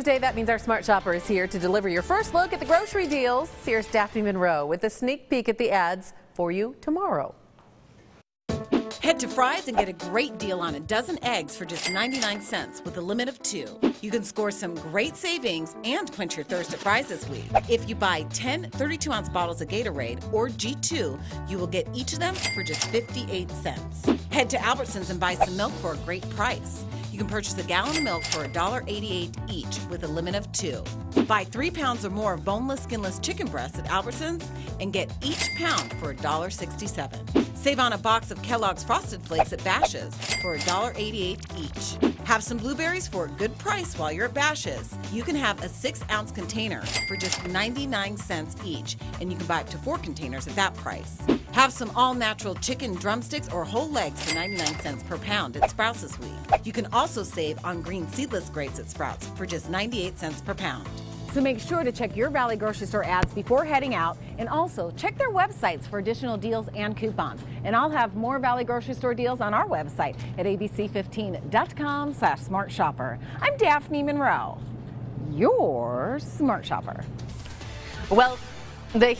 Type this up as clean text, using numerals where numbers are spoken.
Tuesday, that means our Smart Shopper is here to deliver your first look at the grocery deals. Here's Daphne Monroe with a sneak peek at the ads for you tomorrow. Head to Fry's and get a great deal on a dozen eggs for just 99 cents with a limit of 2. You can score some great savings and quench your thirst at Fry's this week. If you buy 10 32-ounce bottles of Gatorade or G2, you will get each of them for just 58 cents. Head to Albertsons and buy some milk for a great price. You can purchase a gallon of milk for $1.88 each with a limit of 2. Buy 3 pounds or more of boneless, skinless chicken breasts at Albertsons and get each pound for $1.67. Save on a box of Kellogg's Frosted Flakes at Bash's' for $1.88 each. Have some blueberries for a good price while you're at Bash's'. You can have a 6-ounce container for just 99 cents each, and you can buy up to 4 containers at that price. Have some all-natural chicken drumsticks or whole legs for 99 cents per pound at Sprouts this week. You can also save on green seedless grapes at Sprouts for just 98 cents per pound. So make sure to check your Valley grocery store ads before heading out, and also check their websites for additional deals and coupons. And I'll have more Valley grocery store deals on our website at abc15.com/smartshopper. I'm Daphne Monroe, your Smart Shopper. Well, the